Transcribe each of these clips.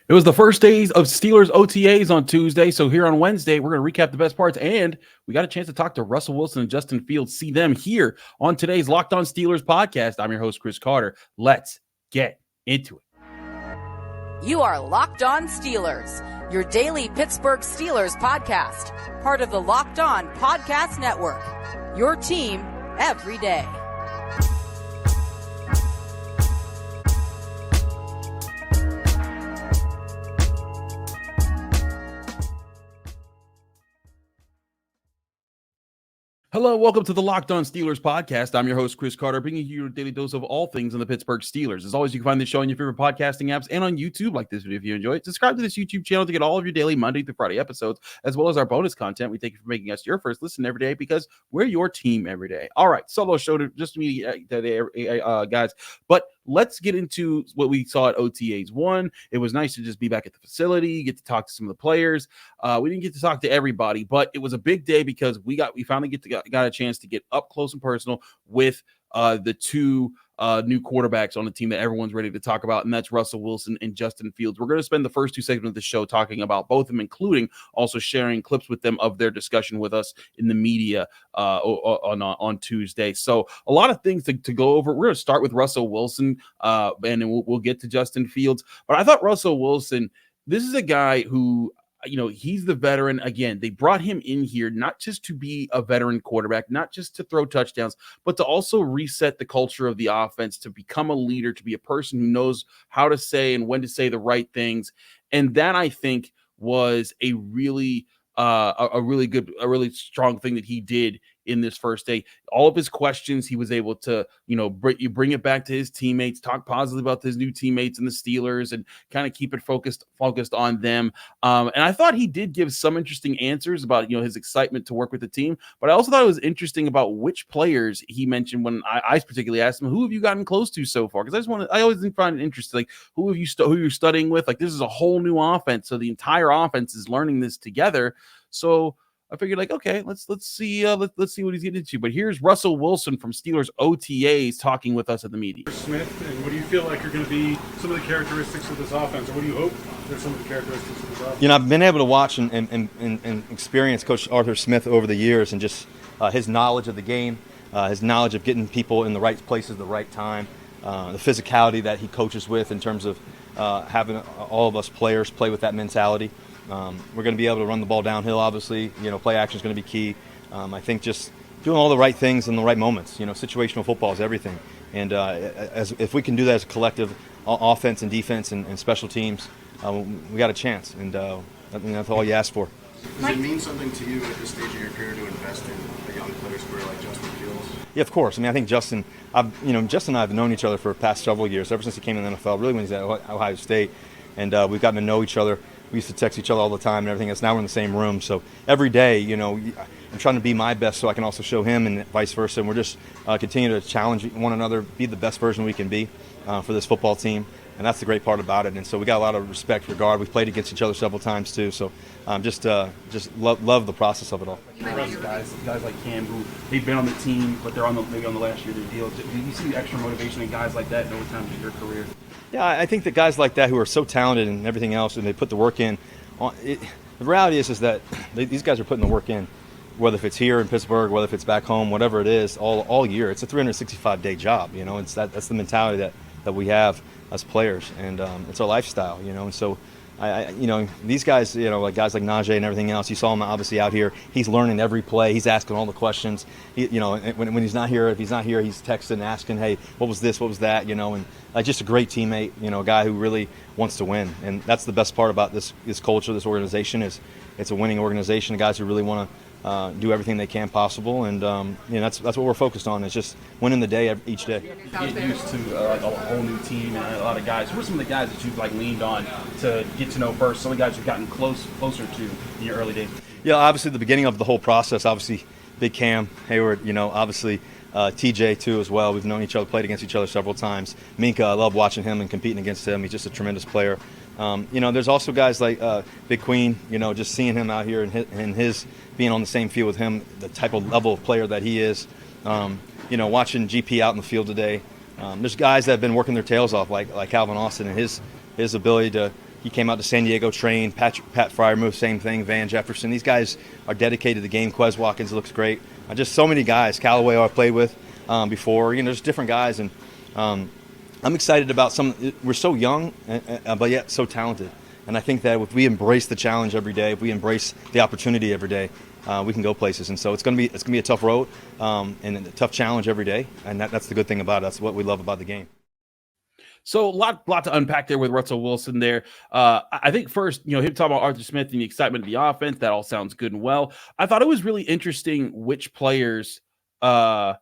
It was the first days of Steelers OTAs on Tuesday. So here on Wednesday, we're going to recap the best parts. And we got a chance to talk to Russell Wilson and Justin Fields, see them here on today's Locked On Steelers podcast. I'm your host, Chris Carter. Let's get into it. You are Locked On Steelers, your daily Pittsburgh Steelers podcast, part of the Locked On Podcast Network, your team every day. Hello, welcome to the Locked On Steelers podcast. I'm your host, Chris Carter, bringing you your daily dose of all things on the Pittsburgh Steelers. As always, you can find this show on your favorite podcasting apps and on YouTube. Like this video if you enjoy it. Subscribe to this YouTube channel to get all of your daily Monday through Friday episodes, as well as our bonus content. We thank you for making us your first listen every day because we're your team every day. All right, solo show to just me today, guys. But let's get into what we saw at OTAs. One, it was nice to just be back at the facility, get to talk to some of the players. We didn't get to talk to everybody, but it was a big day because we finally got a chance to get up close and personal with the two new quarterbacks on the team that everyone's ready to talk about, and that's Russell Wilson and Justin Fields. We're going to spend the first two segments of the show talking about both of them, including also sharing clips with them of their discussion with us in the media on Tuesday. So a lot of things to go over. We're going to start with Russell Wilson, and then we'll get to Justin Fields. But I thought Russell Wilson, this is a guy who, he's the veteran. Again, they brought him in here not just to be a veteran quarterback, not just to throw touchdowns, but to also reset the culture of the offense, to become a leader, to be a person who knows how to say and when to say the right things. And that, I think, was a really really strong thing that he did in this first day. All of his questions, he was able to, bring it back to his teammates, talk positively about his new teammates and the Steelers, and kind of keep it focused on them. And I thought he did give some interesting answers about, his excitement to work with the team. But I also thought it was interesting about which players he mentioned when I particularly asked him, who have you gotten close to so far? Because I always find it interesting, like who you're studying with. Like, this is a whole new offense, so the entire offense is learning this together. So I figured, like, okay, let's see let's see what he's getting into. But here's Russell Wilson from Steelers OTAs talking with us at the media. Smith, and what do you feel like are going to be some of the characteristics of this offense, or what do you hope are some of the characteristics of this offense? I've been able to watch and experience Coach Arthur Smith over the years, and just his knowledge of the game, his knowledge of getting people in the right places at the right time, the physicality that he coaches with in terms of having all of us players play with that mentality. We're going to be able to run the ball downhill, obviously. Play action is going to be key. I think just doing all the right things in the right moments. Situational football is everything. And if we can do that as a collective, offense and defense and special teams, we got a chance. And that's all you ask for. Does it mean something to you at this stage of your career to invest in a young player's career like Justin Fields? Yeah, of course. I think Justin and I have known each other for the past several years, ever since he came in the NFL, really when he's at Ohio State. And we've gotten to know each other. We used to text each other all the time and everything else. Now we're in the same room. So every day, I'm trying to be my best so I can also show him, and vice versa. And we're just continue to challenge one another, be the best version we can be for this football team. And that's the great part about it. And so we got a lot of respect, regard. We've played against each other several times too. So just love the process of it all. Guys like Cam, who they've been on the team, but they're maybe on the last year of their deal. Do you see extra motivation in guys like that in other times of your career? Yeah, I think that guys like that who are so talented and everything else, and they put the work in. The reality is that these guys are putting the work in, whether if it's here in Pittsburgh, whether if it's back home, whatever it is, all year. It's a 365-day job. That's the mentality that we have as players, and it's our lifestyle. And so these guys, like guys like Najee and everything else, you saw him obviously out here. He's learning every play. He's asking all the questions. When he's not here, if he's not here, he's texting, asking, hey, what was this? What was that? And just a great teammate, a guy who really wants to win. And that's the best part about this culture, this organization, is it's a winning organization. Guys who really want to do everything they can possible, and that's what we're focused on. Is just winning the day each day. You get used to a whole new team and a lot of guys. Who are some of the guys that you've leaned on to get to know first? Some of the guys you've gotten closer to in your early days. Yeah, obviously the beginning of the whole process. Obviously, Big Cam Hayward. Obviously TJ too as well. We've known each other, played against each other several times. Minka, I love watching him and competing against him. He's just a tremendous player. There's also guys like Big Queen, just seeing him out here and his being on the same field with him, the type of level of player that he is. Watching GP out in the field today. There's guys that have been working their tails off, like Calvin Austin, and his ability to He came out to San Diego, trained. Pat Fryermuth, same thing. Van Jefferson. These guys are dedicated to the game. Quez Watkins looks great. Just so many guys. Callaway, I played with before. There's different guys, and I'm excited about some. We're so young, but yet so talented. And I think that if we embrace the challenge every day, if we embrace the opportunity every day, we can go places. And so it's gonna be a tough road and a tough challenge every day. And that's the good thing about it. That's what we love about the game. So a lot to unpack there with Russell Wilson there. I think first, him talking about Arthur Smith and the excitement of the offense, that all sounds good and well. I thought it was really interesting which players were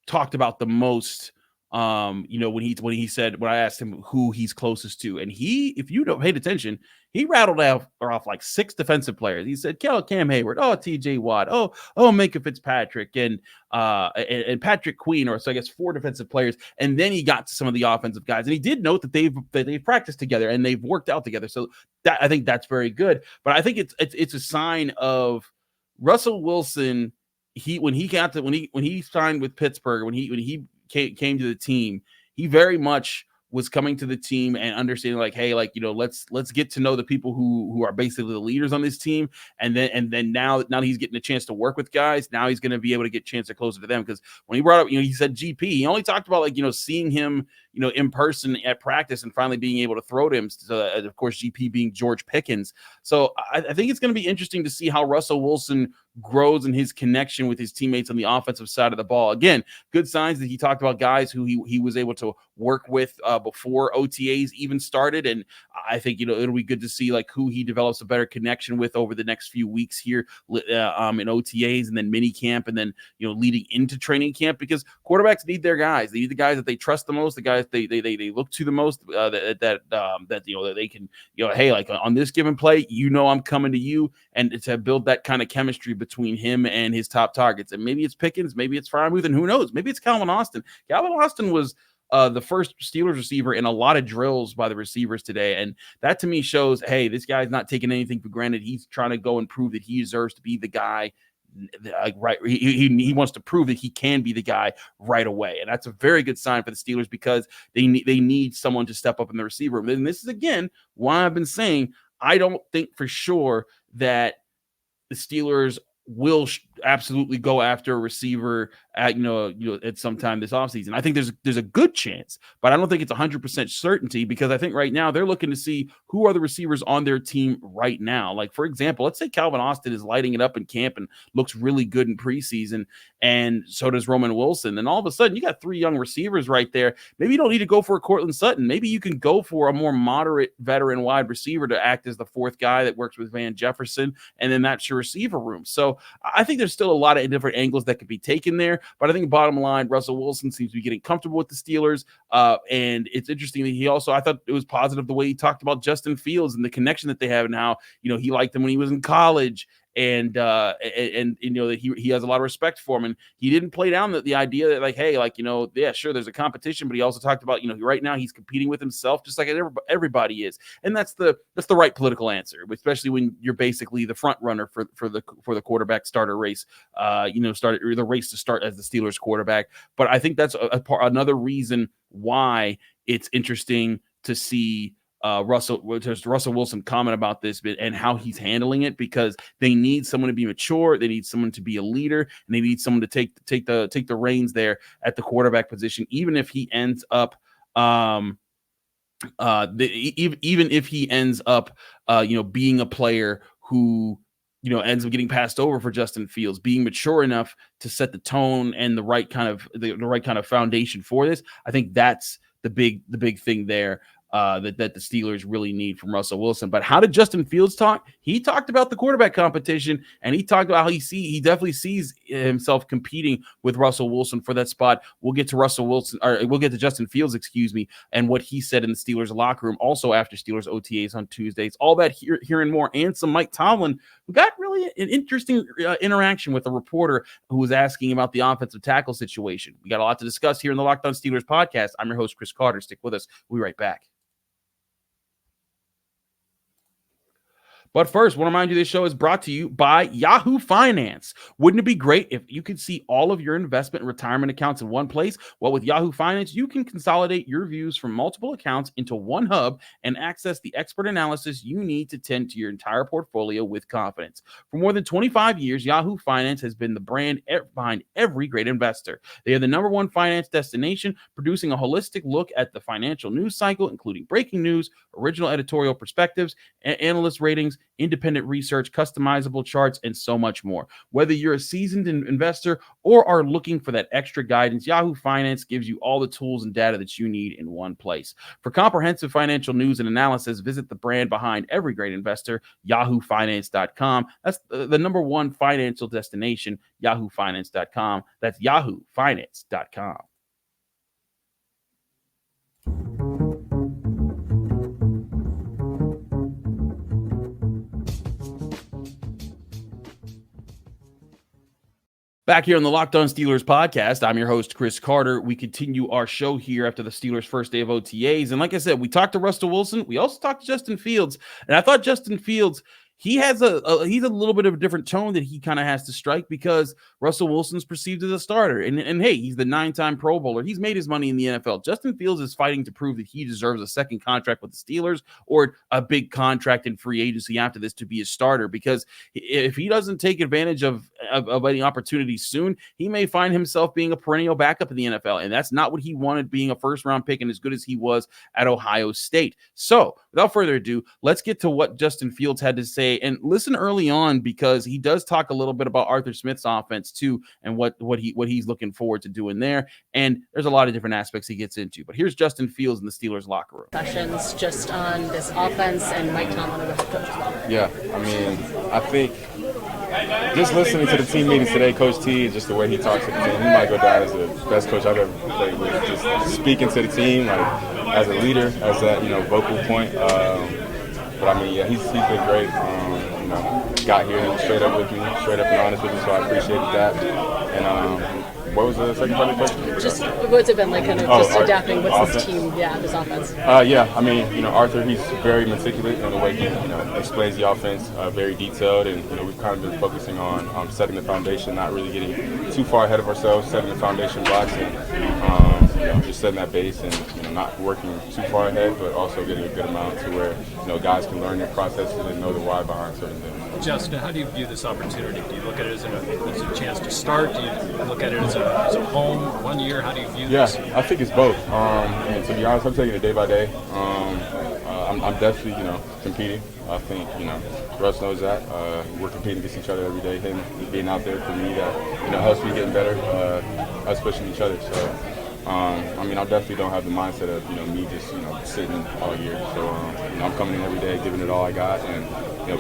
talked about the most. When he said, when I asked him who he's closest to, and if you don't paid attention, he rattled off like 6 defensive players. He said, Cam Hayward, TJ Watt, Minka Fitzpatrick, and Patrick Queen, or so I guess 4 defensive players. And then he got to some of the offensive guys, and he did note that they've practiced together and they've worked out together. So that, I think that's very good. But I think it's a sign of Russell Wilson. When he signed with Pittsburgh, when he came to the team, he very much was coming to the team and understanding like, hey, like, let's get to know the people who are basically the leaders on this team. And then now that he's getting a chance to work with guys, now he's going to be able to get a chance to closer to them. Because when he brought up, he said GP, he only talked about like, seeing him, in person at practice and finally being able to throw to him. So, of course, GP being George Pickens. So I think it's going to be interesting to see how Russell Wilson grows in his connection with his teammates on the offensive side of the ball. Again, good signs that he talked about guys who he was able to work with before OTAs even started. And I think, it'll be good to see like who he develops a better connection with over the next few weeks here in OTAs and then mini camp and then, leading into training camp, because quarterbacks need their guys. They need the guys that they trust the most, the guys they look to the most, that they can, hey, like on this given play, I'm coming to you, and to build that kind of chemistry between him and his top targets. And maybe it's Pickens, maybe it's Fryermuth, and who knows? Maybe it's Calvin Austin. Calvin Austin was the first Steelers receiver in a lot of drills by the receivers today. And that to me shows, hey, this guy's not taking anything for granted. He's trying to go and prove that he deserves to be the guy. Right, he wants to prove that he can be the guy right away, and that's a very good sign for the Steelers, because they need someone to step up in the receiver room. And this is again why I've been saying I don't think for sure that the Steelers will absolutely go after a receiver at at some time this offseason. I think there's a good chance, but I don't think it's 100% certainty, because I think right now they're looking to see who are the receivers on their team right now. Like, for example, let's say Calvin Austin is lighting it up in camp and looks really good in preseason, and so does Roman Wilson. And all of a sudden you got 3 young receivers right there. Maybe you don't need to go for a Cortland Sutton. Maybe you can go for a more moderate veteran wide receiver to act as the 4th guy that works with Van Jefferson, and then that's your receiver room. So I think there's still a lot of different angles that could be taken there, but I think bottom line, Russell Wilson seems to be getting comfortable with the Steelers, and it's interesting that I thought it was positive the way he talked about Justin Fields and the connection that they have, and how he liked him when he was in college, and that he has a lot of respect for him, and he didn't play down the idea that like, hey, like, yeah, sure, there's a competition, but he also talked about right now he's competing with himself just like everybody is, and that's the right political answer, especially when you're basically the front runner for the quarterback starter race, the race to start as the Steelers quarterback. But I think that's another reason why it's interesting to see Russell Wilson comment about this bit and how he's handling it, because they need someone to be mature, they need someone to be a leader, and they need someone to take the reins there at the quarterback position, even if he ends up even if he ends up being a player who ends up getting passed over for Justin Fields, being mature enough to set the tone and the right kind of foundation for this. I think that's the big thing there. That the Steelers really need from Russell Wilson. But how did Justin Fields talk? He talked about the quarterback competition, and he talked about how he definitely sees himself competing with Russell Wilson for that spot. We'll get to Justin Fields, and what he said in the Steelers locker room also after Steelers OTAs on Tuesdays. All that here and more, and some Mike Tomlin, who got really an interesting interaction with a reporter who was asking about the offensive tackle situation. We got a lot to discuss here in the Locked On Steelers podcast. I'm your host, Chris Carter. Stick with us. We'll be right back. But first, I want to remind you this show is brought to you by Yahoo Finance. Wouldn't it be great if you could see all of your investment and retirement accounts in one place? Well, with Yahoo Finance, you can consolidate your views from multiple accounts into one hub and access the expert analysis you need to tend to your entire portfolio with confidence. For more than 25 years, Yahoo Finance has been the brand behind every great investor. They are the #1 finance destination, producing a holistic look at the financial news cycle, including breaking news, original editorial perspectives, analyst ratings, independent research, customizable charts, and so much more. Whether you're a seasoned investor or are looking for that extra guidance, Yahoo Finance gives you all the tools and data that you need in one place. For comprehensive financial news and analysis, visit the brand behind every great investor, yahoofinance.com. That's the #1 financial destination, yahoofinance.com. That's yahoofinance.com. Back here on the Locked On Steelers podcast, I'm your host, Chris Carter. We continue our show here after the Steelers' first day of OTAs. And like I said, we talked to Russell Wilson. We also talked to Justin Fields. And I thought Justin Fields, he's a little bit of a different tone that he kind of has to strike because Russell Wilson's perceived as a starter. And hey, he's the 9-time Pro Bowler. He's made his money in the NFL. Justin Fields is fighting to prove that he deserves a second contract with the Steelers or a big contract in free agency after this to be a starter, because if he doesn't take advantage of any opportunities soon, he may find himself being a perennial backup in the NFL. And that's not what he wanted, being a first-round pick and as good as he was at Ohio State. So without further ado, let's get to what Justin Fields had to say. And listen early on, because he does talk a little bit about Arthur Smith's offense too, and what he's looking forward to doing there. And there's a lot of different aspects he gets into. But here's Justin Fields in the Steelers locker room. Questions just on this offense and Mike Tomlin, the head coach as well. Yeah, I mean, I think just listening to the team meetings today, Coach T, just the way he talks to the team, he might go down as the best coach I've ever played with. Just speaking to the team, like as a leader, as that vocal point. But I mean, yeah, he's been great. Got here and straight up with me, straight up and honest with me, so I appreciated that. And what was the second part of the question? Just what's it been like, kind of just adapting with this team, this offense? Yeah, I mean, Arthur, he's very meticulous in the way he, explains the offense, very detailed, and we've kind of been focusing on setting the foundation, not really getting too far ahead of ourselves, setting the foundation blocks, and just setting that base, and not working too far ahead, but also getting a good amount to where guys can learn their processes and know the why behind certain things. Justin, how do you view this opportunity? Do you look at it as a chance to start? Do you look at it as a home 1 year? How do you view this? Yeah, I think it's both. And to be honest, I'm taking it day by day. I'm definitely, competing. I think, Russ knows that. We're competing against each other every day. Him being out there for me, that helps me getting better. Us pushing each other. So, I mean, I definitely don't have the mindset of me just sitting all year. So, I'm coming in every day, giving it all I got, and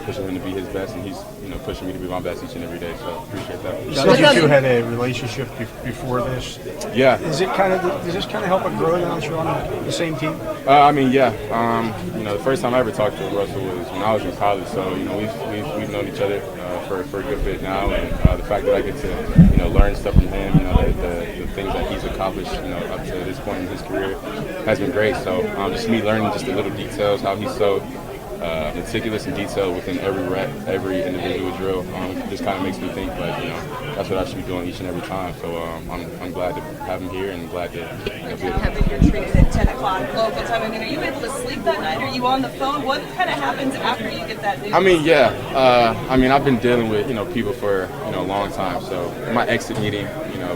pushing him to be his best, and he's pushing me to be my best each and every day. So appreciate that. You said you two had a relationship before this. Yeah. Does this kind of help it grow now that you're on the same team? I mean, yeah. The first time I ever talked to Russell was when I was in college. So we've known each other for a good bit now, and the fact that I get to learn stuff from him, the things that he's accomplished, up to this point in his career, has been great. So just me learning just the little details, how he's so meticulous and detailed within every rep, every individual drill. Just kind of makes me think, like, that's what I should be doing each and every time. So I'm glad to have him here, and glad to be able to. Having your treated at 10 o'clock local time. I mean, are you able to sleep that night? Are you on the phone? What kind of happens after you get that news? I mean, yeah. I've been dealing with people for a long time. So my exit meeting,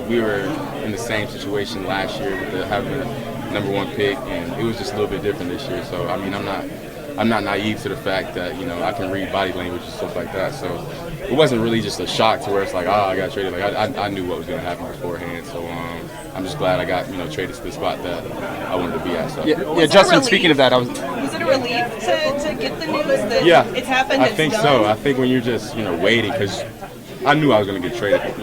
we were in the same situation last year with having the #1 pick, and it was just a little bit different this year. So I mean, I'm not naive to the fact that I can read body language and stuff like that. So it wasn't really just a shock to where it's like, I got traded. Like I knew what was going to happen beforehand. So I'm just glad I got traded to the spot that I wanted to be at. So yeah. Justin, speaking of that, was it a relief to get the news that it's happened? I think so. I think when you're just waiting, because I knew I was going to get traded. At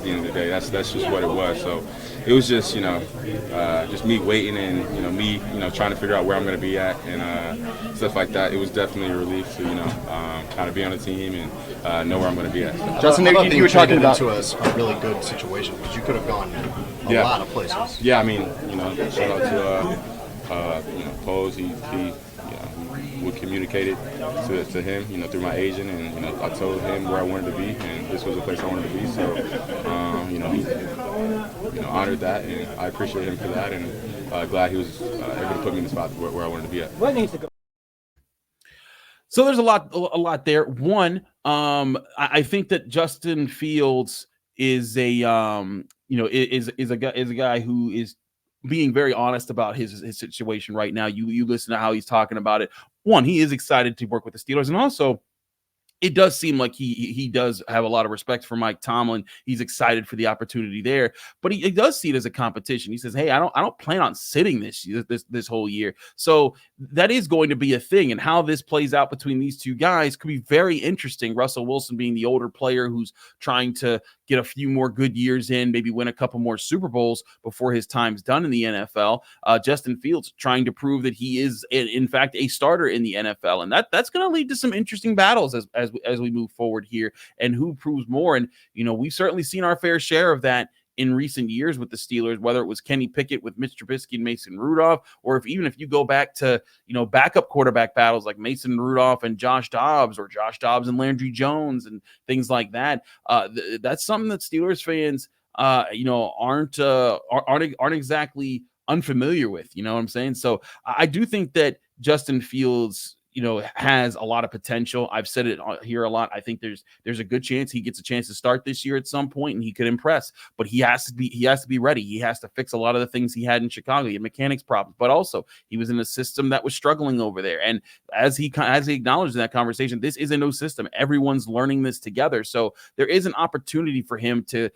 the end of the day, that's just what it was. So it was just just me waiting, and me trying to figure out where I'm going to be at, and stuff like that. It was definitely a relief to kind of be on the team and know where I'm going to be at. So. Justin, you were talking about to us a really good situation, because you could have gone a lot of places. Yeah, I mean, shout out to posed, he would communicate it to him, through my agent, and I told him where I wanted to be, and this was the place I wanted to be. So, he honored that, and I appreciate him for that, and glad he was able to put me in the spot where I wanted to be at. What needs to go? So there's a lot there. One, I think that Justin Fields is a guy who is being very honest about his situation right now. You listen to how he's talking about it. One, he is excited to work with the Steelers, and also it does seem like he does have a lot of respect for Mike Tomlin. He's excited for the opportunity there, but he does see it as a competition. He says, "Hey, I don't plan on sitting this whole year." So that is going to be a thing, and how this plays out between these two guys could be very interesting. Russell Wilson being the older player who's trying to get a few more good years in, maybe win a couple more Super Bowls before his time's done in the NFL. Justin Fields trying to prove that he is, in fact, a starter in the NFL, and that's going to lead to some interesting battles as we move forward here, and who proves more. And we've certainly seen our fair share of that in recent years with the Steelers, whether it was Kenny Pickett with Mitch Trubisky and Mason Rudolph, or even if you go back to backup quarterback battles like Mason Rudolph and Josh Dobbs, or Josh Dobbs and Landry Jones and things like that. That's something that Steelers fans aren't exactly unfamiliar with. You know what I'm saying? So I do think that Justin Fields has a lot of potential. I've said it here a lot. I think there's a good chance he gets a chance to start this year at some point, and he could impress. But he has to be ready. He has to fix a lot of the things he had in Chicago. He had mechanics problems, but also he was in a system that was struggling over there. And as he acknowledged in that conversation, this is a new system. Everyone's learning this together. So there is an opportunity for him to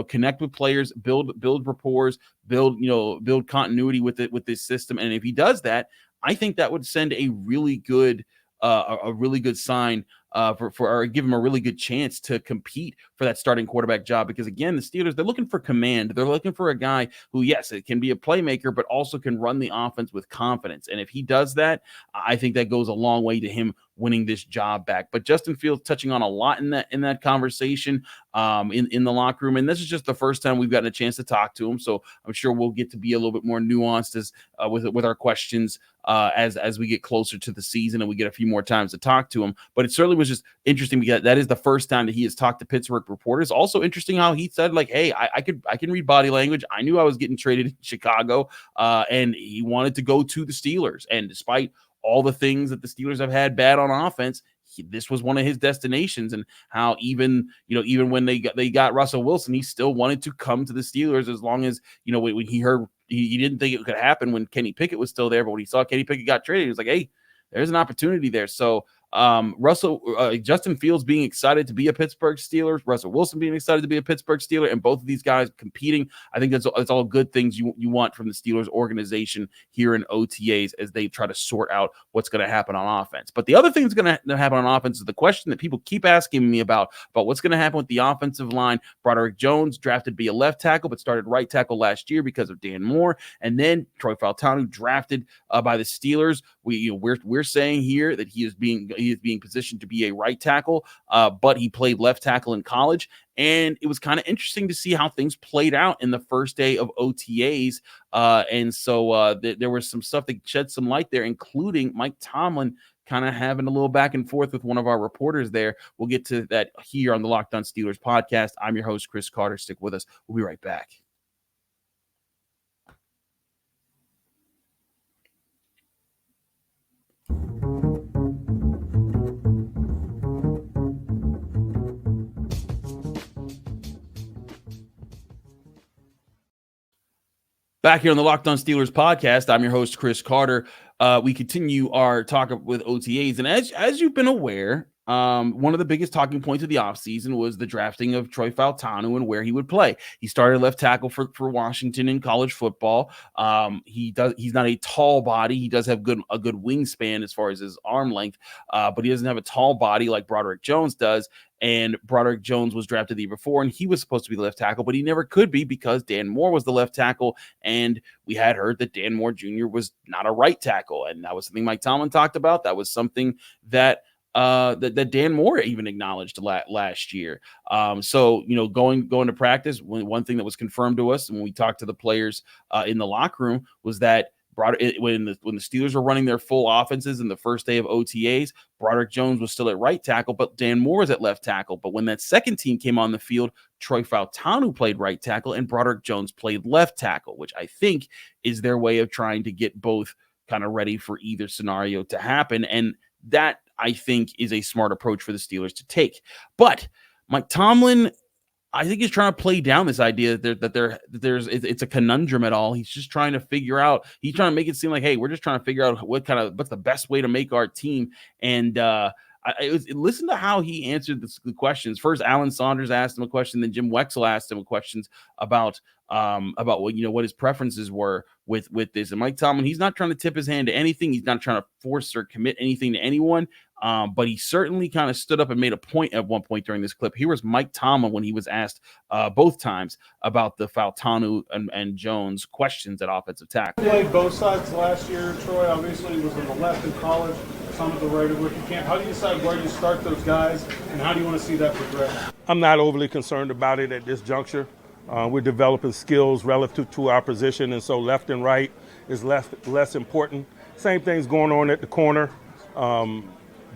connect with players, build rapports, build continuity with this system. And if he does that, I think that would send a really good sign or give him a really good chance to compete for that starting quarterback job. Because again, the Steelers, they're looking for command. They're looking for a guy who, yes, it can be a playmaker, but also can run the offense with confidence. And if he does that, I think that goes a long way to him winning this job back. But Justin Fields touching on a lot in that conversation in the locker room. And this is just the first time we've gotten a chance to talk to him. So I'm sure we'll get to be a little bit more nuanced with our questions as we get closer to the season and we get a few more times to talk to him. But it certainly was just interesting because that is the first time that he has talked to Pittsburgh reporters. Also interesting how he said, like, hey, I can read body language. I knew I was getting traded in Chicago, and he wanted to go to the Steelers. And despite all the things that the Steelers have had bad on offense, this was one of his destinations. And how even when they got Russell Wilson, he still wanted to come to the Steelers as long as, when he heard, he didn't think it could happen when Kenny Pickett was still there. But when he saw Kenny Pickett got traded, he was like, hey, there's an opportunity there. So Justin Fields being excited to be a Pittsburgh Steeler, Russell Wilson being excited to be a Pittsburgh Steeler, and both of these guys competing. I think that's all good things you want from the Steelers organization here in OTAs as they try to sort out what's going to happen on offense. But the other thing that's going to happen on offense is the question that people keep asking me about what's going to happen with the offensive line. Broderick Jones drafted to be a left tackle, but started right tackle last year because of Dan Moore, and then Troy Fautanu drafted by the Steelers. We're saying here that he is being positioned to be a right tackle, but he played left tackle in college. And it was kind of interesting to see how things played out in the first day of OTAs. And so there was some stuff that shed some light there, including Mike Tomlin kind of having a little back and forth with one of our reporters there. We'll get to that here on the Locked On Steelers podcast. I'm your host, Chris Carter. Stick with us. We'll be right back. Back here on the Locked On Steelers podcast, I'm your host, Chris Carter. We continue our talk with OTAs. And as you've been aware, one of the biggest talking points of the offseason was the drafting of Troy Fautanu and where he would play. He started left tackle for Washington in college football. He's not a tall body. He does have a good wingspan as far as his arm length, but he doesn't have a tall body like Broderick Jones does. And Broderick Jones was drafted the year before, and he was supposed to be the left tackle, but he never could be because Dan Moore was the left tackle, and we had heard that Dan Moore Jr. was not a right tackle, and that was something Mike Tomlin talked about. That was something that Dan Moore even acknowledged last year. So going to practice, one thing that was confirmed to us, and when we talked to the players in the locker room, was that When the Steelers were running their full offenses in the first day of OTAs, Broderick Jones was still at right tackle, but Dan Moore was at left tackle. But when that second team came on the field, Troy Fautanu played right tackle and Broderick Jones played left tackle, which I think is their way of trying to get both kind of ready for either scenario to happen. And that, I think, is a smart approach for the Steelers to take. But Mike Tomlin, I think he's trying to play down this idea that it's a conundrum at all. He's just trying to figure out. He's trying to make it seem like, hey, we're just trying to figure out what's the best way to make our team. And listen to how he answered the questions. First, Alan Saunders asked him a question, then Jim Wexell asked him questions about what his preferences were with this. And Mike Tomlin, he's not trying to tip his hand to anything. He's not trying to force or commit anything to anyone. But he certainly kind of stood up and made a point at one point during this clip. Here was Mike Tomlin when he was asked both times about the Fautanu and Jones questions at offensive tackle. He played both sides last year. Troy obviously was on the left in college, some of the right at rookie camp. How do you decide where you start those guys, and how do you want to see that progress? I'm not overly concerned about it at this juncture. We're developing skills relative to our position, and so left and right is less important. Same thing's going on at the corner.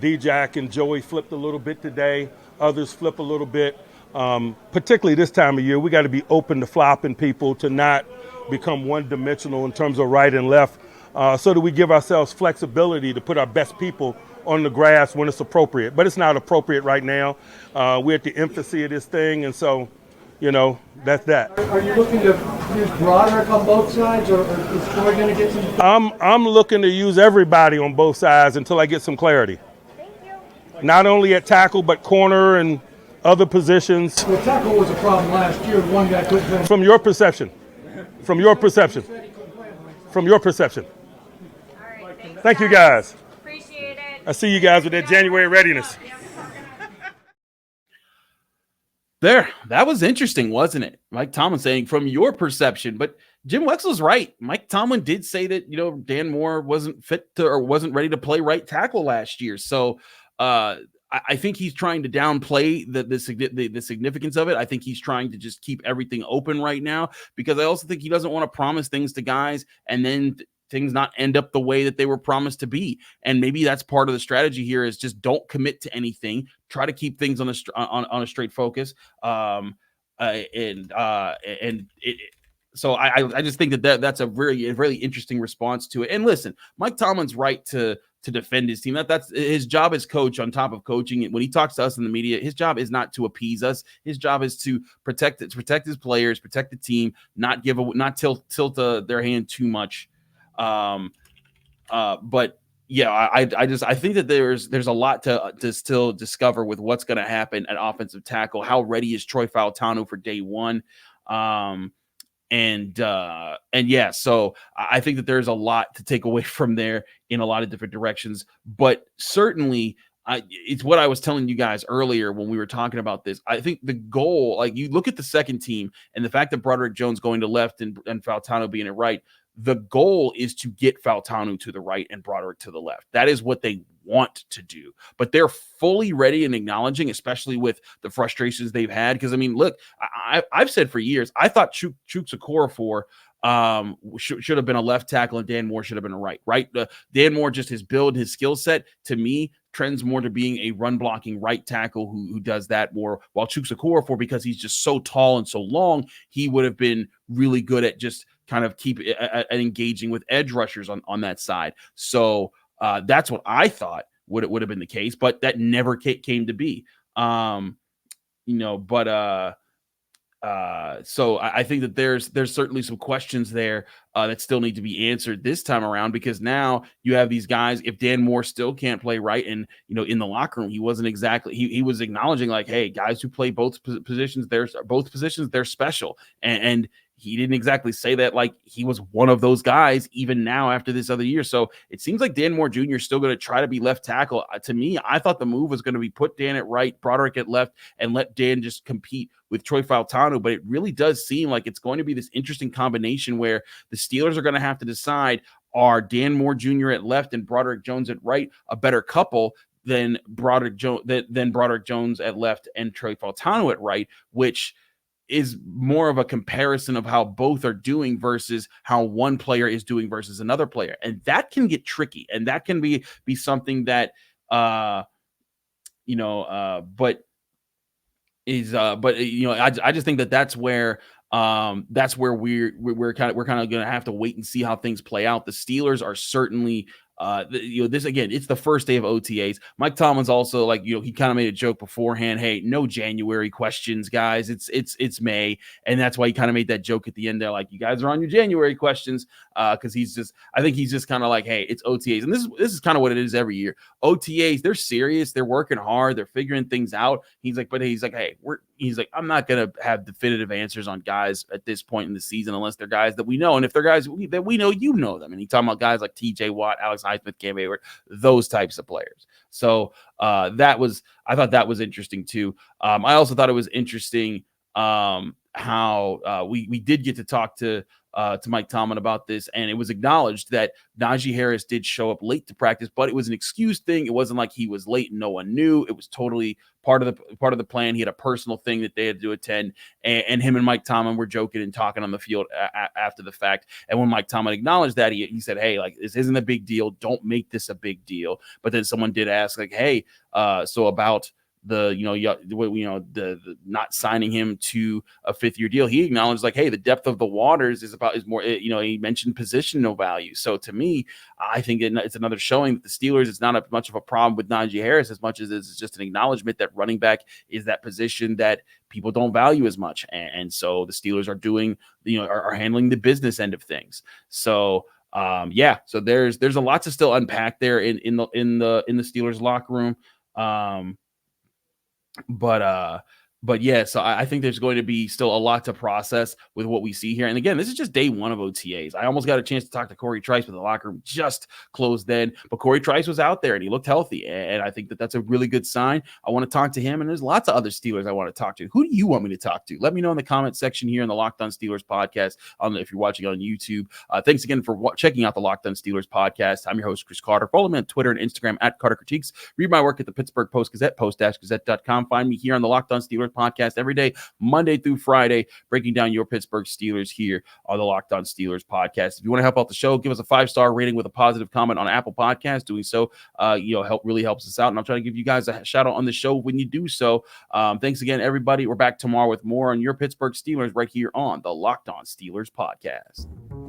D-Jack and Joey flipped a little bit today. Others flip a little bit. Particularly this time of year, we got to be open to flopping people, to not become one-dimensional in terms of right and left, so that we give ourselves flexibility to put our best people on the grass when it's appropriate. But it's not appropriate right now. We're at the infancy of this thing, and so, that's that. Are you looking to use Broderick on both sides, or is Troy going to get some? I'm looking to use everybody on both sides until I get some clarity. Not only at tackle, but corner and other positions. The tackle was a problem last year. One guy couldn't finish. From your perception. From your perception. From your perception. All right, Thank you, guys. Appreciate it. I see you guys with that January readiness. There, that was interesting, wasn't it? Mike Tomlin saying from your perception, but Jim Wexell's right. Mike Tomlin did say that, Dan Moore wasn't fit to or wasn't ready to play right tackle last year. So I think he's trying to downplay the significance of it. I think he's trying to just keep everything open right now, because I also think he doesn't want to promise things to guys and then things not end up the way that they were promised to be. And maybe that's part of the strategy here, is just don't commit to anything. Try to keep things on a straight focus. So I just think that's a really interesting response to it. And listen, Mike Tomlin's right to defend his team. That's his job as coach, on top of coaching. When he talks to us in the media, his job is not to appease us. His job is to protect his players, protect the team, not tilt their hand too much. But yeah, I think that there's a lot to still discover with what's going to happen at offensive tackle. How ready is Troy Fautanu for day one? And yeah, so I think that there's a lot to take away from there in a lot of different directions, but certainly it's what I was telling you guys earlier when we were talking about this. I think the goal, like, you look at the second team and the fact that Broderick Jones going to left and Fautanu being at right, the goal is to get Fautanu to the right and Broderick to the left. That is what they want to do, but they're fully ready and acknowledging, especially with the frustrations they've had. Because I mean, look, I've said for years, I thought Chuks Okorafor should have been a left tackle and Dan Moore should have been a right. Dan Moore, just his build, his skill set, to me trends more to being a run blocking right tackle who does that more. While Chuks Okorafor, because he's just so tall and so long, he would have been really good at just kind of engaging with edge rushers on that side. So that's what I thought would have been the case, but that never came to be. So I think that there's certainly some questions there that still need to be answered this time around, because now you have these guys. If Dan Moore still can't play right, and in the locker room he wasn't exactly, he was acknowledging, like, hey, guys who play both positions, they're special, and he didn't exactly say that like he was one of those guys even now after this other year. So it seems like Dan Moore Jr. is still going to try to be left tackle. To me, I thought the move was going to be put Dan at right, Broderick at left, and let Dan just compete with Troy Fautanu. But it really does seem like it's going to be this interesting combination where the Steelers are going to have to decide, are Dan Moore Jr. at left and Broderick Jones at right a better couple than Broderick Jones at left and Troy Fautanu at right, which is more of a comparison of how both are doing versus how one player is doing versus another player. And that can get tricky. And that can be something that, but I just think that's where we're kind of going to have to wait and see how things play out. The Steelers are certainly this again, it's the first day of OTAs. Mike Tomlin's also he kind of made a joke beforehand. Hey, no January questions, guys. It's May. And that's why he kind of made that joke at the end there. Like, you guys are on your January questions. Cause I think he's just kind of like, hey, it's OTAs. And this is kind of what it is every year. OTAs, they're serious. They're working hard. They're figuring things out. He's like, hey, I'm not going to have definitive answers on guys at this point in the season unless they're guys that we know. And if they're guys that we know, you know them. And he's talking about guys like TJ Watt, Alex Highsmith, Cam Hayward, those types of players. So I thought that was interesting too. I also thought it was interesting how we did get to talk to Mike Tomlin about this, and it was acknowledged that Najee Harris did show up late to practice, but it was an excuse thing. It wasn't like he was late and no one knew. It was totally part of the plan. He had a personal thing that they had to attend, and him and Mike Tomlin were joking and talking on the field after the fact. And when Mike Tomlin acknowledged that, he said, "Hey, like, this isn't a big deal. Don't make this a big deal." But then someone did ask, like, "Hey, so about the not signing him to a 5th-year deal," he acknowledged, like, hey, the depth of the waters is more, he mentioned positional value. So to me, I think it's another showing that the Steelers, it's not much of a problem with Najee Harris as much as it's just an acknowledgement that running back is that position that people don't value as much. And so the Steelers are doing, are handling the business end of things. So so there's a lot to still unpack there in the Steelers locker room. But yeah, so I think there's going to be still a lot to process with what we see here. And again, this is just day one of OTAs. I almost got a chance to talk to Corey Trice, but the locker room just closed then. But Corey Trice was out there and he looked healthy. And I think that's a really good sign. I want to talk to him. And there's lots of other Steelers I want to talk to. Who do you want me to talk to? Let me know in the comment section here in the Locked On Steelers podcast. If you're watching on YouTube, thanks again for checking out the Locked On Steelers podcast. I'm your host, Chris Carter. Follow me on Twitter and Instagram at Carter Critiques. Read my work at the Pittsburgh Post-Gazette, post-gazette.com. Find me here on the Locked On Steelers podcast every day, Monday through Friday, breaking down your Pittsburgh Steelers here on the Locked On Steelers podcast. If you want to help out the show, give us a 5-star rating with a positive comment on Apple Podcasts. Doing so, really helps us out. And I'll try to give you guys a shout out on the show when you do so. Thanks again, everybody. We're back tomorrow with more on your Pittsburgh Steelers right here on the Locked On Steelers podcast.